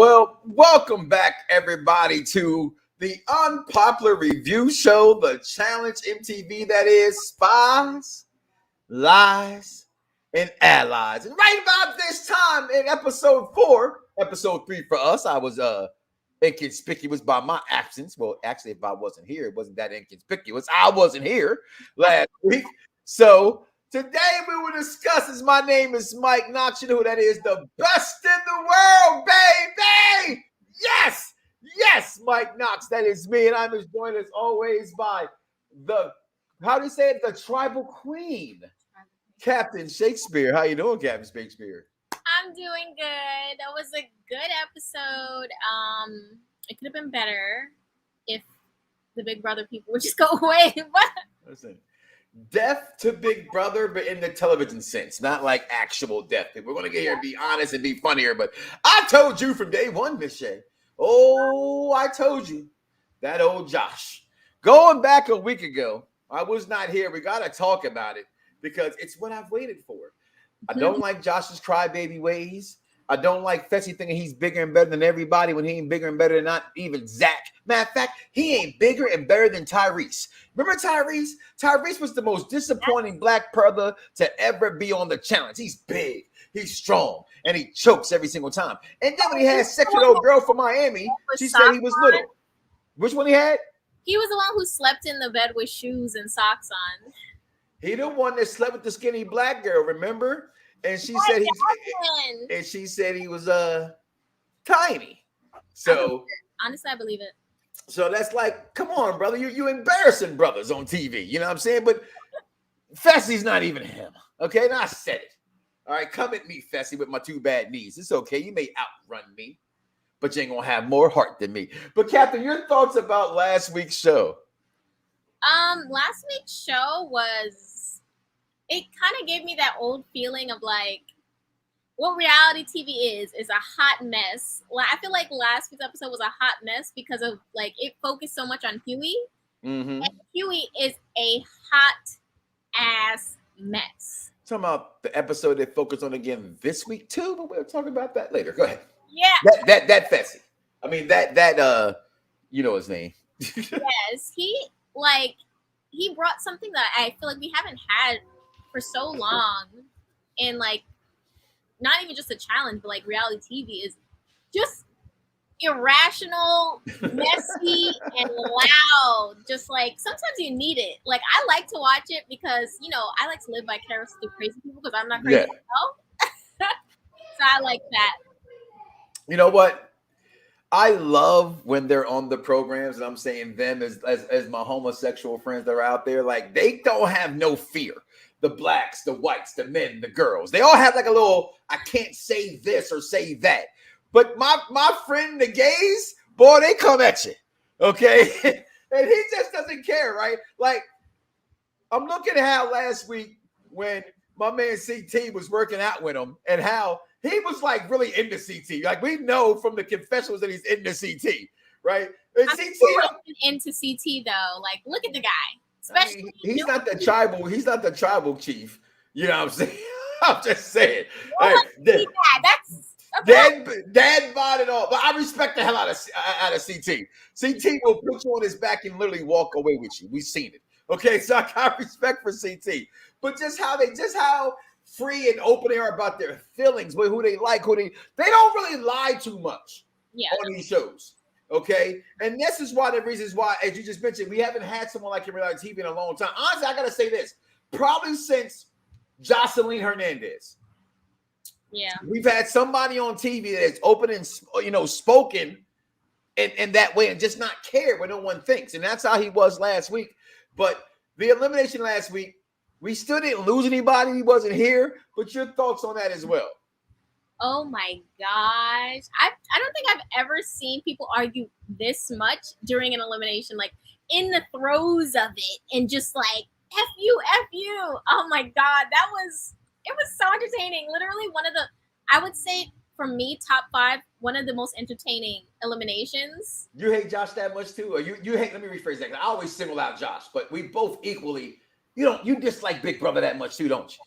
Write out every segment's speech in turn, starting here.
Well, welcome back, everybody, to the unpopular review show, the challenge MTV that is Spies, Lies, and Allies. And right about this time in episode 4, episode 3 for us, I was inconspicuous by my absence. Well, actually, if I wasn't here, it wasn't that inconspicuous. I wasn't here last week. So today we will discuss, as my name is Mike Knoxxx, you know who that is, the best in the world, baby! Yes, Mike Knoxxx, that is me, and I'm joined as always by the, how do you say it, the tribal queen, Captain Shakespeare. How you doing, Captain Shakespeare? I'm doing good. That was a good episode. It could have been better if the Big Brother people would just go away. Listen, death to Big Brother, but in the television sense, not like actual death. We're going to get here and be honest and be funny here, but I told you from day one, Miss Shay. Oh, I told you. That old Josh. Going back a week ago, I was not here. We got to talk about it because it's what I've waited for. I don't like Josh's crybaby ways. I don't like Fessy thinking he's bigger and better than everybody when he ain't bigger and better than not even Zach. Matter of fact, he ain't bigger and better than Tyrese. Remember Tyrese? Tyrese was the most disappointing black brother to ever be on the challenge. He's big, he's strong, and he chokes every single time. And then when he had sex with old girl from Miami, she said he was little. Which one he had? He was the one who slept in the bed with shoes and socks on. He the one that slept with the skinny black girl, remember? And she said he was tiny. So honestly, I believe it. So that's like, come on, brother. You embarrassing brothers on TV. You know what I'm saying? But Fessy's not even him. Okay, and I said it. All right, come at me, Fessy, with my 2 bad knees. It's okay. You may outrun me, but you ain't gonna have more heart than me. But Captain, your thoughts about last week's show? Last week's show it kind of gave me that old feeling of like what reality TV is a hot mess. I feel like last week's episode was a hot mess because of like it focused so much on Huey. Mm-hmm. And Huey is a hot ass mess. Talking about the episode that focused on again this week too, but we'll talk about that later. Go ahead. Yeah. That Fessy. I mean that you know his name. Yes, he brought something that I feel like we haven't had for so long, and like not even just a challenge, but like reality TV is just irrational, messy, and loud. Just like sometimes you need it. Like I like to watch it because I like to live vicariously through crazy people because I'm not crazy myself. So I like that. You know what? I love when they're on the programs, and I'm saying them as my homosexual friends that are out there. Like they don't have no fear. The blacks, the whites, the men, the girls. They all have like a little, I can't say this or say that. But my friend, the gays, boy, they come at you. Okay? And he just doesn't care, right? Like, I'm looking at how last week when my man CT was working out with him and how he was like really into CT. Like we know from the confessionals that he's into CT, right? And I'm into CT though. Like, look at the guy. Especially, I mean, he's not the tribal chief. You know what I'm saying? I'm just saying. That's Dad bought it all. But I respect the hell out of CT. CT will put you on his back and literally walk away with you. We've seen it. Okay, so I got respect for CT. But just how free and open they are about their feelings, with who they like, they don't really lie too much on these shows. Okay, and this is why the reasons why, as you just mentioned, we haven't had someone like in reality TV in a long time. Honestly, I gotta say this: probably since Jocelyn Hernandez. Yeah, we've had somebody on TV that is open and spoken in that way and just not care what no one thinks, and that's how he was last week. But the elimination last week, we still didn't lose anybody. He wasn't here. But your thoughts on that as well? Oh my gosh. I don't think I've ever seen people argue this much during an elimination, like in the throes of it and just like, F you. Oh my God. It was so entertaining. Literally I would say for me, top 5, one of the most entertaining eliminations. You hate Josh that much too? Or you hate, let me rephrase that. I always single out Josh, but we both equally, you dislike Big Brother that much too, don't you?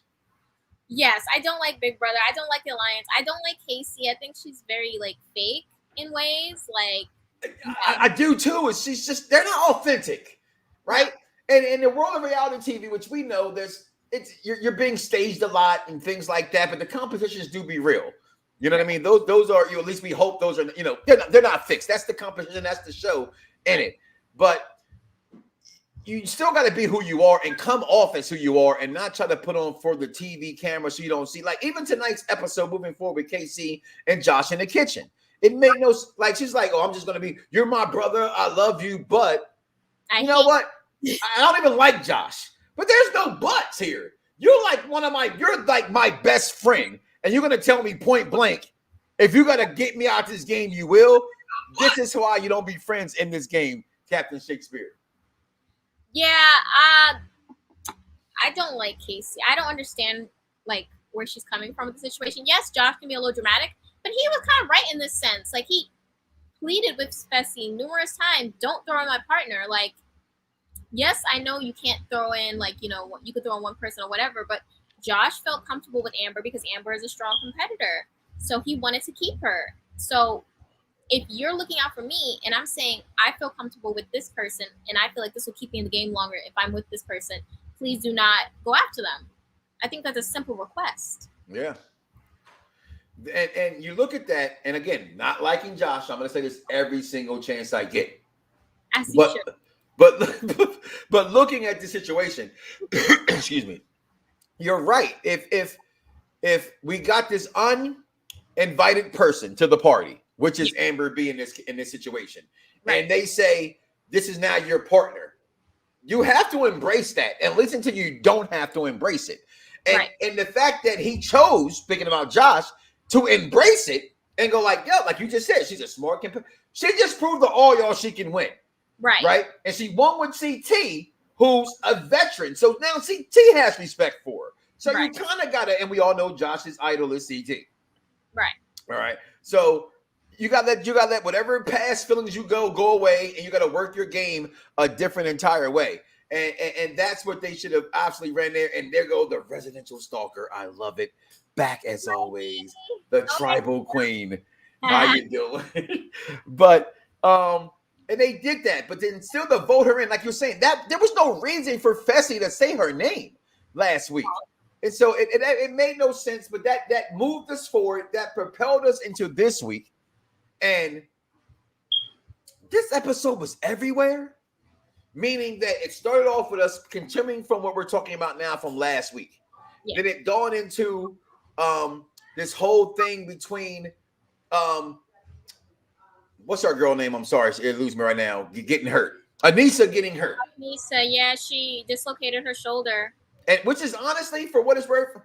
Yes, I don't like Big Brother. I don't like the Alliance. I don't like Casey. I think she's very like fake. in ways. Like, I do too. It's she's just they're not authentic, right? And in the world of reality TV, which we know you're being staged a lot and things like that, but the competitions do be real. You know what I mean? Those are at least we hope those are they're not fixed. That's the competition, that's the show in it. But you still got to be who you are and come off as who you are and not try to put on for the TV camera so you don't see. Like even tonight's episode moving forward with Casey and Josh in the kitchen. It made no like she's like, oh, I'm just gonna be. You're my brother. I love you, but you know what? I don't even like Josh. But there's no buts here. You're like you're like my best friend, and you're gonna tell me point blank, if you gotta get me out this game, you will. This is why you don't be friends in this game, Captain Shakespeare. Yeah, I don't like Casey. I don't understand like where she's coming from with the situation. Yes, Josh can be a little dramatic, but he was kind of right in this sense. Like he pleaded with Fessy numerous times, don't throw in my partner. Like, yes, I know you can't throw in like, you could throw in one person or whatever, but Josh felt comfortable with Amber because Amber is a strong competitor. So he wanted to keep her. So if you're looking out for me and I'm saying I feel comfortable with this person and I feel like this will keep me in the game longer if I'm with this person, please do not go after them. I think that's a simple request. Yeah. And you look at that, and again, not liking Josh, I'm going to say this every single chance I get. As you should. But looking at the situation, excuse me, you're right. If we got this uninvited person to the party, which is Amber B in this situation, right, and they say this is now your partner, you have to embrace that. And listen to you don't have to embrace it. And right, and the fact that he chose, speaking about Josh, to embrace it and go like, yeah, like you just said, she's a smart competitor. She just proved to all y'all she can win. Right. Right. And she won with CT, who's a veteran. So now CT has respect for her. So right, you kind of got to, and we all know Josh's idol is CT. Right. All right. So you got that whatever past feelings you go away, and you got to work your game a different entire way. And that's what they should have absolutely ran there. And there go the residential stalker. I love it. Back as always, the tribal queen. How you doing? But and they did that, but then still to vote her in, like you're saying, that there was no reason for Fessy to say her name last week. And so it made no sense, but that moved us forward, that propelled us into this week. And this episode was everywhere, meaning that it started off with us continuing from what we're talking about now from last week. Yeah. Then it dawned into this whole thing between what's our girl name? I'm sorry, it lose me right now. Getting hurt. Anissa getting hurt. Anissa, yeah, she dislocated her shoulder. And which is honestly, for what it's worth,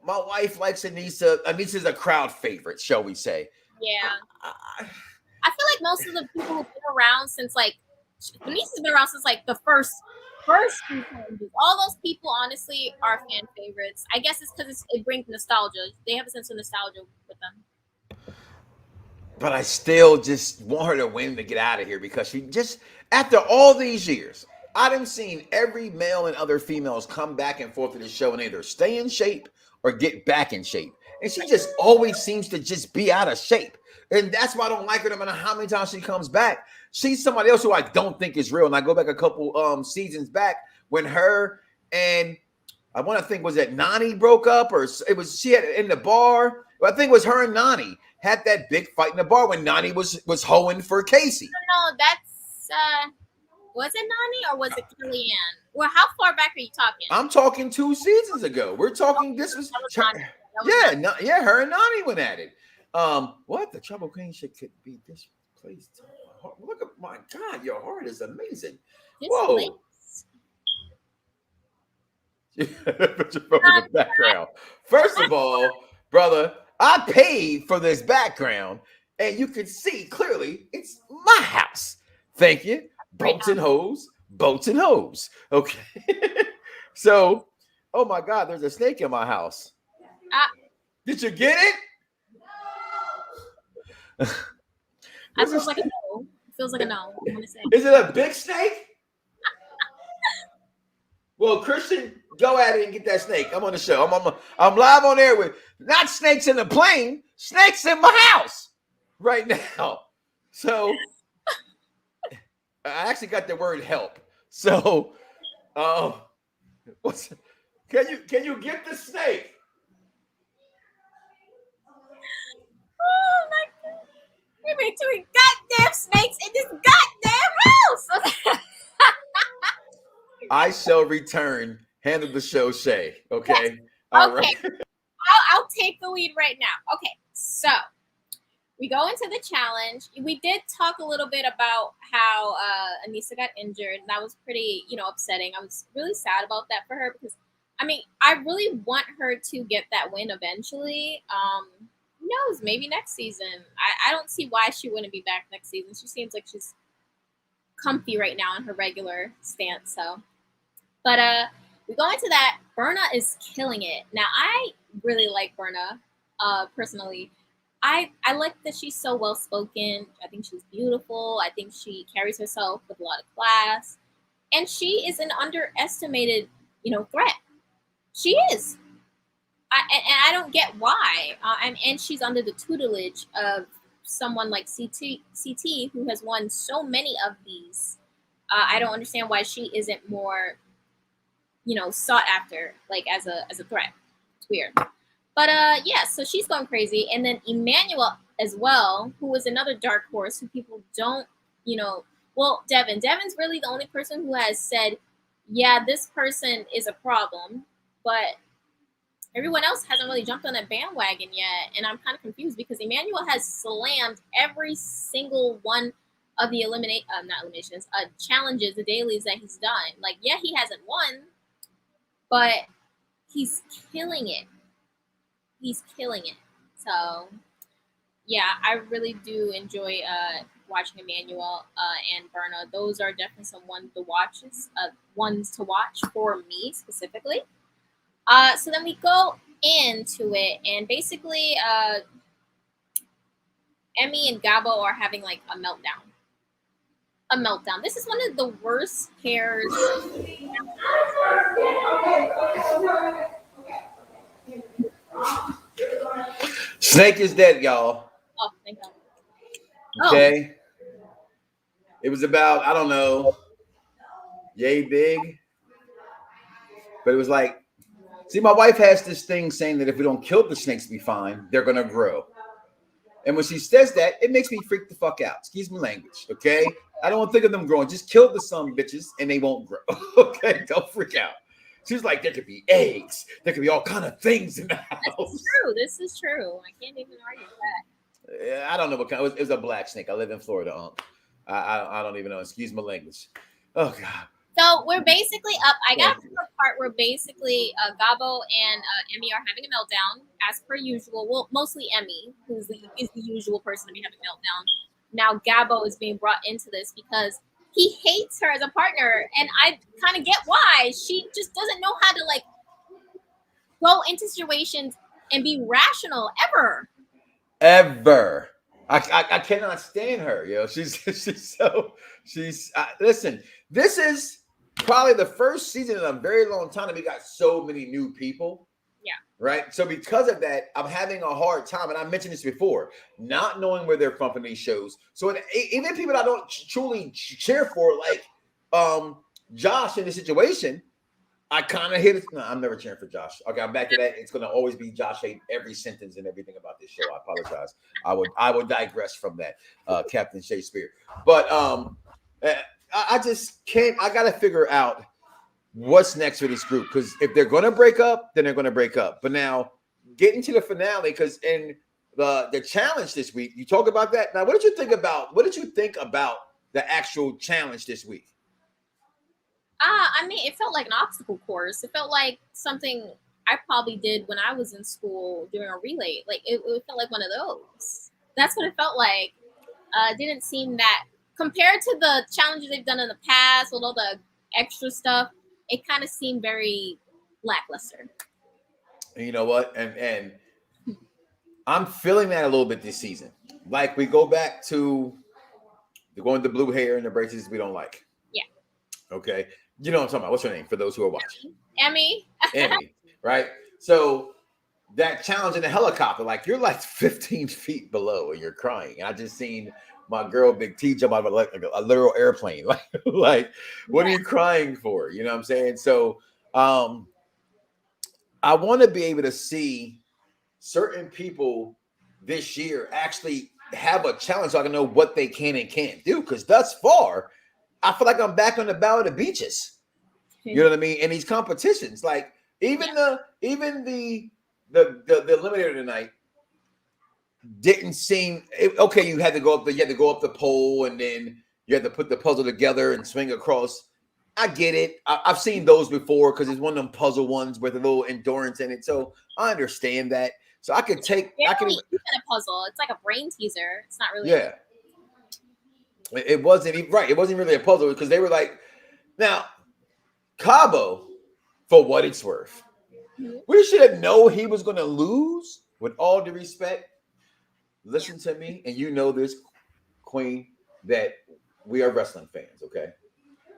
my wife likes Anissa. Anissa's a crowd favorite, shall we say? Yeah. I feel like most of the people who've been around since Anissa's been around since the first few challenges. All those people, honestly, are fan favorites. I guess it's because it brings nostalgia. They have a sense of nostalgia with them. But I still just want her to win to get out of here because she just, after all these years, I done seen every male and other females come back and forth to the show and either stay in shape or get back in shape. And she just always seems to just be out of shape. And that's why I don't like her no matter how many times she comes back. She's somebody else who I don't think is real. And I go back a couple seasons back when her and I want to think, was it Nani broke up, or it was she had in the bar? I think it was her and Nani had that big fight in the bar when Nani was hoeing for Casey. No, that's was it Nani or was it Kellyanne? Well, how far back are you talking? I'm talking 2 seasons ago. We're talking this was Nani. Yeah, her and Nani went at it. What the trouble queen shit could be this place. Look at my God, your heart is amazing. Whoa. The background. First of all, brother, I paid for this background, and you can see clearly it's my house. Thank you. Boats and hoes. Okay. So, oh my God, there's a snake in my house. Did you get it? It feels like a no. It feels like a no. I'm gonna say. Is it a big snake? Well, Christian, go at it and get that snake. I'm on the show. I'm live on air with not snakes in the plane, snakes in my house. right now. So I actually got the word help. So what's can you get the snake? Oh my god. We've been doing goddamn snakes in this goddamn house. I shall return. Handle the show, Shay. Yes. Okay. All Okay. right. I'll take the lead right now. Okay. So we go into the challenge. We did talk a little bit about how Anissa got injured. That was pretty, upsetting. I was really sad about that for her because, I mean, I really want her to get that win eventually. Who knows? Maybe next season. I don't see why she wouldn't be back next season. She seems like she's comfy right now in her regular stance. So, but we go into that. Berna is killing it. Now, I really like Berna, personally. I like that she's so well spoken. I think she's beautiful. I think she carries herself with a lot of class, and she is an underestimated, threat. She is. And I don't get why. And she's under the tutelage of someone like CT, who has won so many of these. I don't understand why she isn't more, sought after, like as a threat. It's weird. But yeah, so she's going crazy, and then Emmanuel as well, who is another dark horse who people don't, well, Devin's really the only person who has said, yeah, this person is a problem, but everyone else hasn't really jumped on that bandwagon yet, and I'm kind of confused because Emmanuel has slammed every single one of the challenges, the dailies that he's done. Like, yeah, he hasn't won, but he's killing it. He's killing it. So, yeah, I really do enjoy watching Emmanuel and Berna. Those are definitely some ones to watch for me specifically. So then we go into it, and basically, Emmy and Gabo are having like a meltdown. This is one of the worst pairs. Snake is dead, y'all. Oh, thank God. Okay. It was about, I don't know, yay big. But it was like, see, my wife has this thing saying that if we don't kill the snakes, be fine. They're gonna grow. And when she says that, it makes me freak the fuck out. Excuse my language, okay? I don't want to think of them growing. Just kill the some bitches and they won't grow. Okay, don't freak out. She's like, there could be eggs. There could be all kind of things in the house. This is true. I can't even argue that. Yeah, I don't know what kind. It was a black snake. I live in Florida. I don't even know. Excuse my language. Oh God. So we're basically up. I got to the part where basically Gabo and Emmy are having a meltdown as per usual. Well, mostly Emmy, is the usual person to be having a meltdown. Now Gabo is being brought into this because he hates her as a partner, and I kind of get why. She just doesn't know how to like go into situations and be rational ever. I cannot stand her. She's listen. This is probably the first season in a very long time that we got so many new people. Yeah. Right. So because of that, I'm having a hard time, and I mentioned this before, not knowing where they're from these shows. So even people I don't truly cheer for, like Josh in this situation, I kind of hit it. No, I'm never cheering for Josh. Okay, I'm back to that. It's going to always be Josh hate every sentence and everything about this show. I apologize. I would digress from that, Captain Shay Sawyer. But I just can't. I got to figure out what's next for this group, because if they're going to break up, then they're going to break up. But now getting to the finale, because in the challenge this week, you talk about that. Now, what did you think about the actual challenge this week? I mean, it felt like an obstacle course. It felt like something I probably did when I was in school during a relay. Like it felt like one of those. That's what it felt like. It didn't seem that compared to the challenges they've done in the past with all the extra stuff. It kind of seemed very lackluster. And you know what? And I'm feeling that a little bit this season. Like we go back to going the blue hair and the braces we don't like. Yeah. Okay. You know what I'm talking about. What's her name for those who are watching? Emmy. Emmy, right? So that challenge in the helicopter. Like you're like 15 feet below and you're crying. And I just seen my girl Big T jump out of like a literal airplane. Like what are Yeah. you crying for? You know what I'm saying? So I want to be able to see certain people this year actually have a challenge so I can know what they can and can't do. Because thus far, I feel like I'm back on the Battle of the Beaches. You know what I mean? In these competitions, like even the eliminator tonight didn't seem okay. You had to go up the pole, and then you had to put the puzzle together and swing across. I get it. I've seen those before because it's one of them puzzle ones with a little endurance in it. So I understand that. So I could take. I can. Barely even a puzzle. It's like a brain teaser. It's not really. Yeah. It wasn't even right. It wasn't really a puzzle because they were like, now Cabo, for what it's worth, we should have known he was going to lose. With all due respect, listen to me, and you know this, Queen, that we are wrestling fans, okay?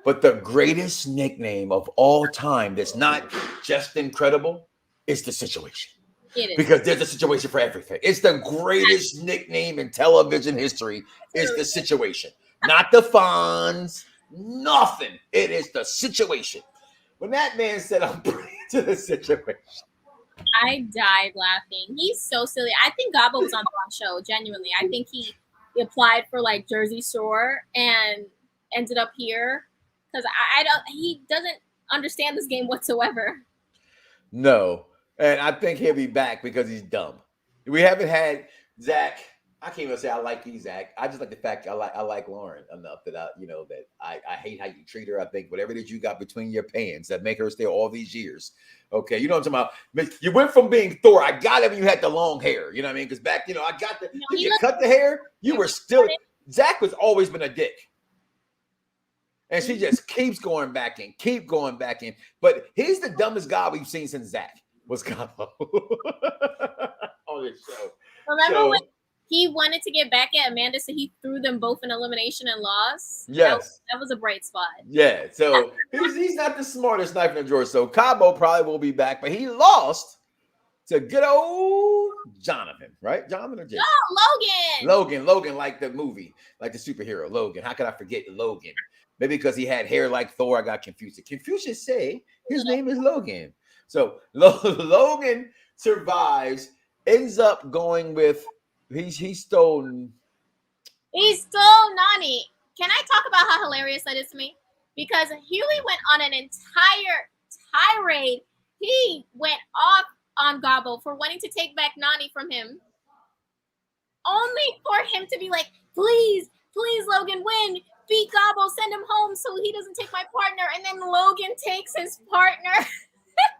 But the greatest nickname of all time that's not just incredible is the situation. It is. Because there's a situation for everything. It's the greatest nickname in television history is the situation. Not the Fonz, nothing. It is the situation. When that man said, I'm bringing to the situation. I died laughing. He's so silly. I think Gabo was on the wrong show, genuinely. I think he applied for like Jersey Shore and ended up here. Because he doesn't understand this game whatsoever. No. And I think he'll be back because he's dumb. We haven't had Zach. I can't even say I like you, Zach. I just like the fact I like Lauren enough that I hate how you treat her. I think whatever that you got between your pants that make her stay all these years. Okay, you know what I'm talking about? You went from being Thor. I got it when you had the long hair. You know what I mean? Because back, I got the. You cut the hair. You were still. Zach was always been a dick. And she just keeps going back in, keep going back in. But he's the dumbest guy we've seen since Zach was Cabo on this show. Remember when he wanted to get back at Amanda, so he threw them both in elimination and lost? Yes. That was a bright spot. Yeah, so he's not the smartest knife in the drawer. So Cabo probably will be back, but he lost to good old Jonathan, right? Jonathan or Jason? No, Logan, like the movie, like the superhero, Logan. How could I forget Logan? Maybe because he had hair like Thor, I got confused. Confucius say his name is Logan. So Logan survives, ends up going with he stole Nani. Can I talk about how hilarious that is to me? Because Huey went on an entire tirade. He went off on Gabo for wanting to take back Nani from him, only for him to be like, please, Logan, win. Beat Gabo, send him home so he doesn't take my partner. And then Logan takes his partner. It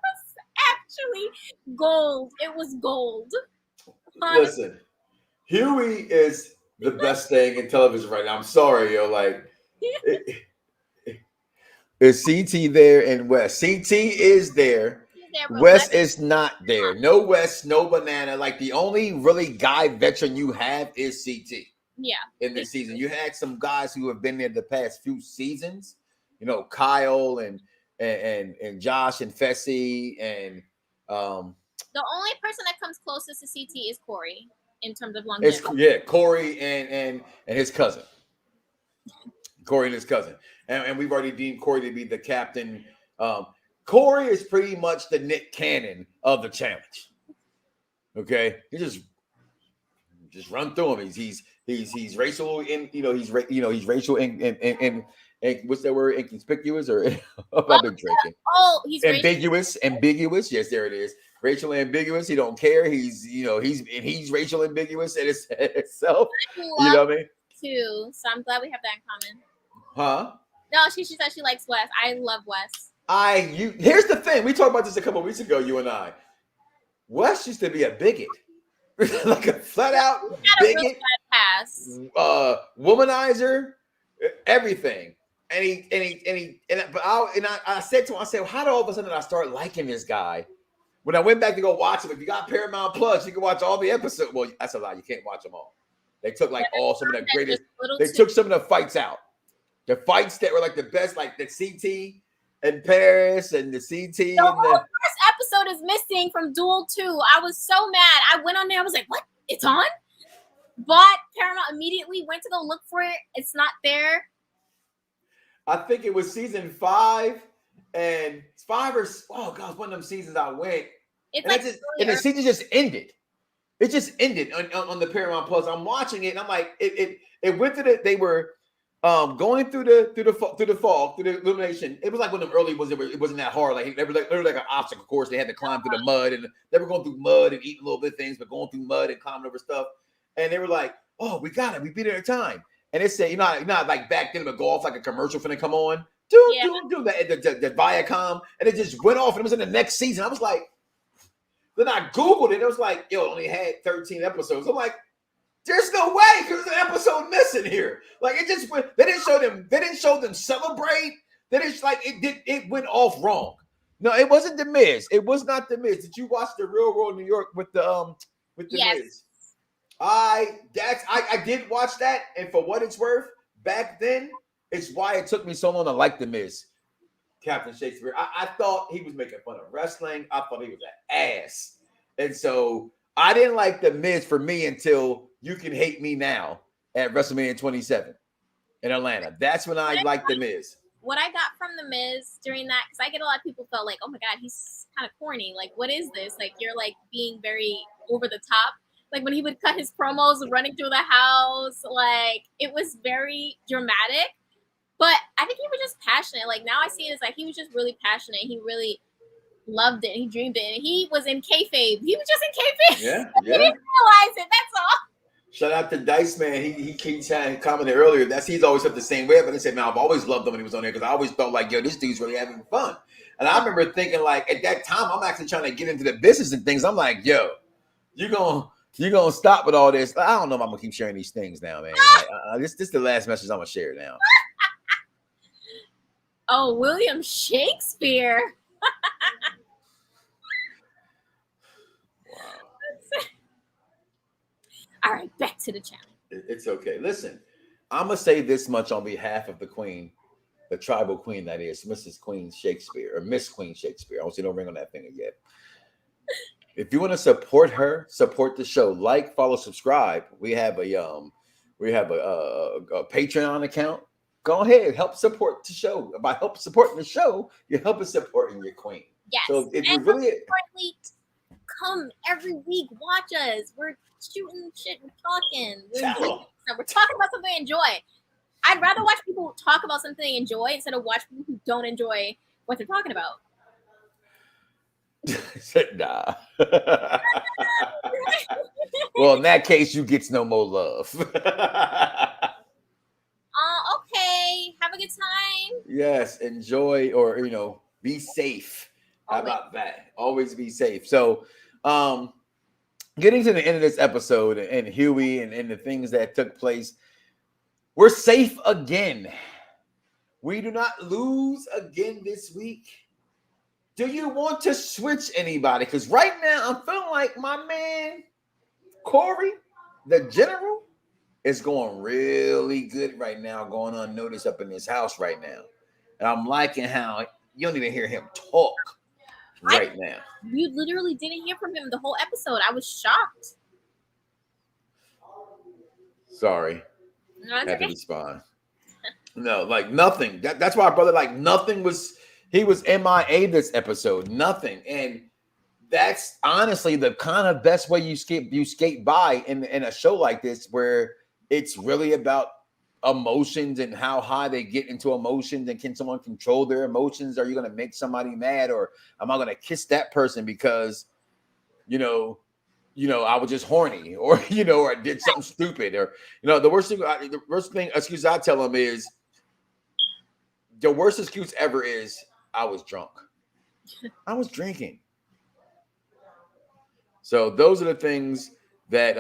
was actually gold. It was gold. Honestly. Listen, Huey is the best thing in television right now. I'm sorry, yo. Like, is CT there and Wes? CT is there. Wes is not there. No Wes, no Banana. Like, the only really guy veteran you have is CT. Yeah. In this season, you had some guys who have been there the past few seasons. Kyle and Josh and Fessy and the only person that comes closest to CT is Corey in terms of longevity. It's Corey and his cousin. Corey and his cousin, and we've already deemed Corey to be the captain. Corey is pretty much the Nick Cannon of the challenge. Okay, he just run through him. He's racial he's racial and what's that word? Inconspicuous or I've been drinking. Oh, he's ambiguous. Yes, there it is. Racial ambiguous. He don't care. He's racial ambiguous in itself. You know what I mean? Too. So I'm glad we have that in common. Huh? No, she said she likes Wes. I love Wes. Here's the thing. We talked about this a couple of weeks ago, you and I. Wes used to be a bigot. Like a flat out bigot, womanizer, everything. I said to him, how did all of a sudden I start liking this guy? When I went back to go watch him, if you got Paramount Plus, you can watch all the episodes. Well, that's a lie. You can't watch them all. They took some of the greatest. They took some of the fights out. The fights that were like the best, like the CT and Paris and the CT. The whole first episode is missing from Duel 2. I was so mad. I went on there. I was like, what? It's on? Bought Paramount immediately, went to go look for it. It's not there. I think it was season 5, and 5 or oh god, one of them seasons I went. It's and, like and the season just ended. It just ended on the Paramount Plus. I'm watching it, and I'm like, it went to they were going through the fall, through the illumination. It was like one of them early ones. It wasn't that hard. Like they were like an obstacle course. They had to climb through the mud, and they were going through mud and eating a little bit of things, but going through mud and climbing over stuff. And they were like, "Oh, we got it. We beat it at a time." And it said, not like back then, it would go off like a commercial finna come on. Do the Viacom, and it just went off, and it was in the next season. I was like, then I Googled it. It was like, yo, it only had 13 episodes. I'm like, there's no way, because there's an episode missing here. Like it just went. They didn't show them celebrate. They didn't like it. It went off wrong. No, it wasn't The Miz. It was not The Miz. Did you watch The Real World New York with the yes. Miz? I did watch that, and for what it's worth, back then, it's why it took me so long to like The Miz. Captain Shakespeare. I thought he was making fun of wrestling. I thought he was an ass. And so I didn't like The Miz for me until You Can Hate Me Now at WrestleMania 27 in Atlanta. That's when I liked The Miz. What I got from The Miz during that, because I get a lot of people felt like, oh my God, he's kind of corny. Like, what is this? Like, you're like being very over the top. Like when he would cut his promos running through the house, like it was very dramatic. But I think he was just passionate. Like now I see it as like he was just really passionate. He really loved it. He dreamed it. And he was in kayfabe. He was just in kayfabe. Yeah. He didn't realize it. That's all. Shout out to Dice Man. He commented earlier. He's always felt the same way. But he said, man, I've always loved him when he was on there because I always felt like, yo, this dude's really having fun. And I remember thinking like at that time, I'm actually trying to get into the business and things. I'm like, yo, you're gonna stop with all this. I don't know if I'm gonna keep sharing these things now, man. Like, this is the last message I'm gonna share now. Oh, William Shakespeare. Wow. All right, back to the channel. It's okay. Listen, I'm gonna say this much on behalf of the queen, the tribal queen that is Mrs. Queen Shakespeare or Miss Queen Shakespeare. I don't see no ring on that finger yet. If you want to support her, support the show, like, follow, subscribe. We have a Patreon account. Go ahead, help support the show. By help supporting the show, you're helping supporting your queen. Yes. So if you and really importantly, come every week, watch us. We're shooting shit, we're talking. We're talking about something they enjoy. I'd rather watch people talk about something they enjoy instead of watch people who don't enjoy what they're talking about. Nah. Well, in that case, you get no more love. Okay. Have a good time. Yes, enjoy or be safe. How about that? Always be safe. So, getting to the end of this episode and Huey and the things that took place, we're safe again. We do not lose again this week. Do you want to switch anybody? Because right now I'm feeling like my man Corey, the general, is going really good right now, going unnoticed up in his house right now. And I'm liking how you don't even hear him talk right now. You literally didn't hear from him the whole episode. I was shocked. Sorry. No, I had to respond. No, like nothing. That's why, brother, like nothing was. He was MIA this episode. Nothing. And that's honestly the kind of best way you skate by in a show like this, where it's really about emotions and how high they get into emotions, and can someone control their emotions? Are you going to make somebody mad, or am I going to kiss that person because, I was just horny, or, or I did something stupid, or, the worst thing excuse I tell them is the worst excuse ever is I was drunk. I was drinking. So those are the things that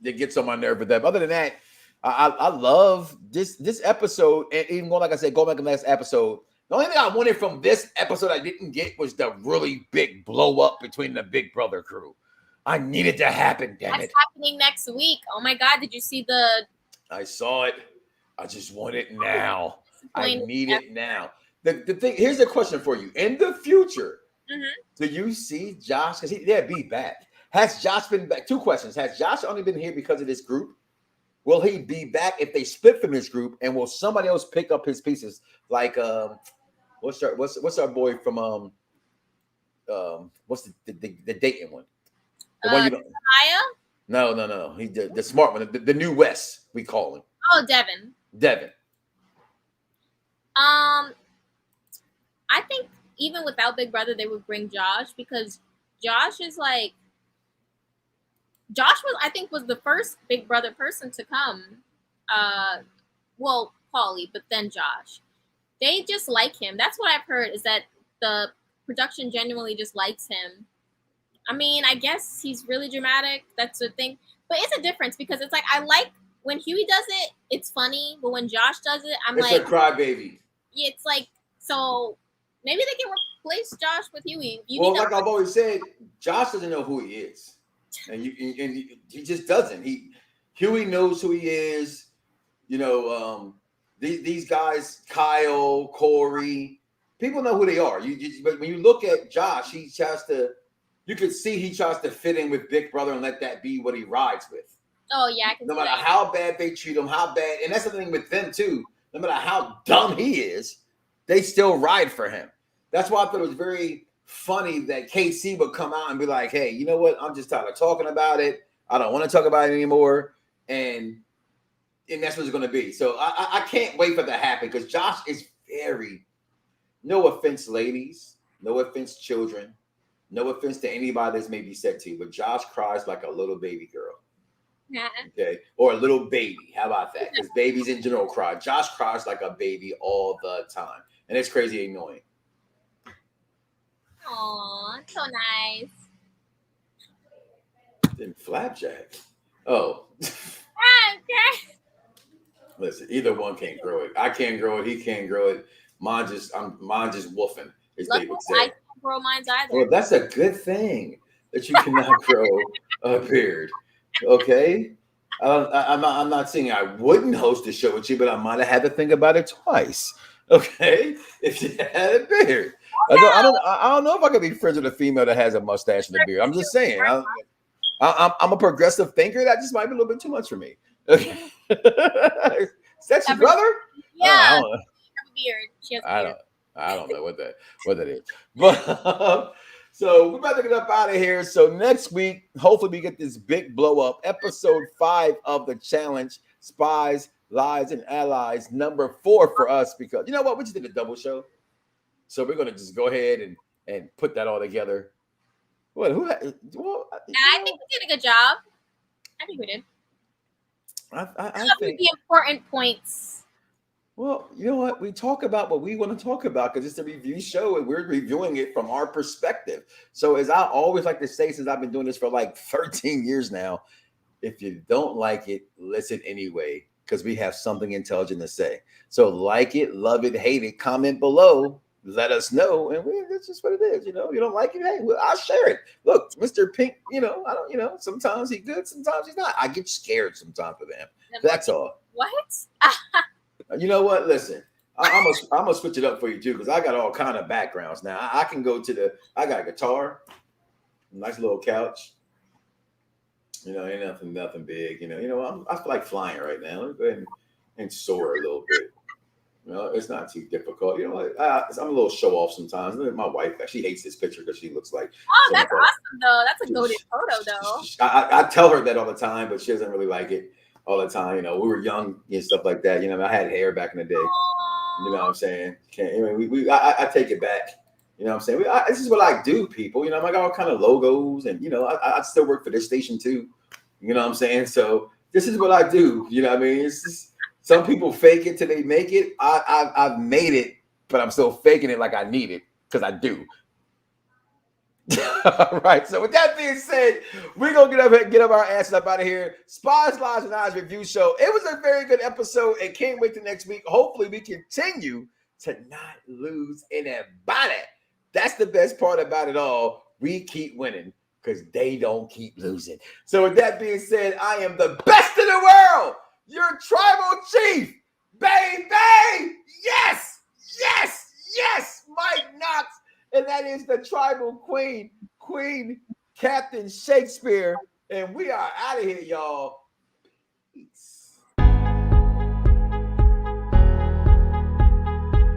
that gets on my nerve with them. Other than that, I love this episode. And even going, like I said, go back to the last episode. The only thing I wanted from this episode I didn't get was the really big blow up between the Big Brother crew. I need it to happen, damn it. That's happening next week. Oh my God, did you see the... I saw it. I just want it now. I need it now. the thing. Here's a question for you. In the future, Mhm. do you see Josh? Because he'd be back. Has Josh been back? Two questions. Has Josh only been here because of this group? Will he be back if they split from this group? And will somebody else pick up his pieces? Like what's our boy from what's the Dayton one? The one you don't. Maya? No. He the smart one, the new West, we call him. Oh, Devin. Devin. I think even without Big Brother, they would bring Josh because Josh is like Josh was the first Big Brother person to come. Well, Paulie, but then Josh. They just like him. That's what I've heard is that the production genuinely just likes him. I mean, I guess he's really dramatic. That's the thing. But it's a difference because it's like I like when Huey does it, it's funny. But when Josh does it, It's a crybaby. Yeah, it's like, so maybe they can replace Josh with Huey. Like I've always said, Josh doesn't know who he is. And he just doesn't. Huey knows who he is. You know, these guys, Kyle, Corey, people know who they are. But when you look at Josh, you could see he tries to fit in with Big Brother and let that be what he rides with. Oh yeah, I can. No matter how bad they treat him, and that's the thing with them too. No matter how dumb he is, they still ride for him. That's why I thought it was very funny that KC would come out and be like, "Hey, you know what? I'm just tired of talking about it. I don't want to talk about it anymore." And that's what it's going to be. So I can't wait for that to happen because Josh is very, no offense, ladies, no offense, children, no offense to anybody that's maybe said to you, but Josh cries like a little baby girl. Yeah. Okay. Or a little baby. How about that? Because babies in general cry. Josh cries like a baby all the time. And it's crazy annoying. Aw, so nice. Then Flapjack. Oh. Okay. Listen, either one can't grow it. I can't grow it. He can't grow it. Mine just woofing, as they would say. I can't grow mine either. Well, that's a good thing that you cannot grow a beard. Okay. I'm not saying I wouldn't host a show with you, but I might have had to think about it twice. Okay. If you had a beard. I don't know if I could be friends with a female that has a mustache and a beard. I'm just saying. I'm a progressive thinker. That just might be a little bit too much for me. Okay. Is that your brother? Yeah. I don't know. Beard. She has a beard. I don't know what that is. But so we're about to get up out of here. So next week, hopefully we get this big blow up. Episode 5 of the challenge, Spies, Lies, and Allies, number 4 for us, because you know what? We just did a double show. So we're gonna just go ahead and put that all together. What? I think we did a good job. I think we did. I think the important points. Well, you know what? We talk about what we want to talk about because it's a review show and we're reviewing it from our perspective. So as I always like to say, since I've been doing this for like 13 years now, if you don't like it, listen anyway, because we have something intelligent to say. So like it, love it, hate it, comment below, let us know. And that's just what it is. You know, you don't like it, hey, well, I'll share it. Look, Mr. Pink, sometimes he's good, sometimes he's not. I get scared sometimes with him. That's all. What? You know what? Listen, I'm gonna switch it up for you too, because I got all kind of backgrounds now. I can go to I got a guitar, nice little couch. You know, ain't nothing big. I feel like flying right now. Let me go ahead and soar a little bit. It's not too difficult. You know what? I'm a little show off sometimes. My wife, she hates this picture because she looks like. Oh, that's awesome though. That's a goated photo though. I tell her that all the time, but she doesn't really like it all the time. We were young and stuff like that. I had hair back in the day. Aww. You know what I'm saying? I take it back. You know what I'm saying? This is what I do, people. I got all kind of logos, and I still work for this station too. You know what I'm saying? So this is what I do. You know what I mean? It's just, some people fake it till they make it. I've made it, but I'm still faking it like I need it because I do. All right. So with that being said, we're gonna get up our asses up out of here. Spies, Lies, and Eyes review show. It was a very good episode, and can't wait till next week. Hopefully, we continue to not lose anybody. That's the best part about it all. We keep winning because they don't keep losing. So with that being said, I am the best in the world. Your tribal chief, baby. Yes, yes, Yes, Mike Knoxxx. And that is the tribal queen, Queen Captain Shakespeare. And we are out of here, y'all. Peace.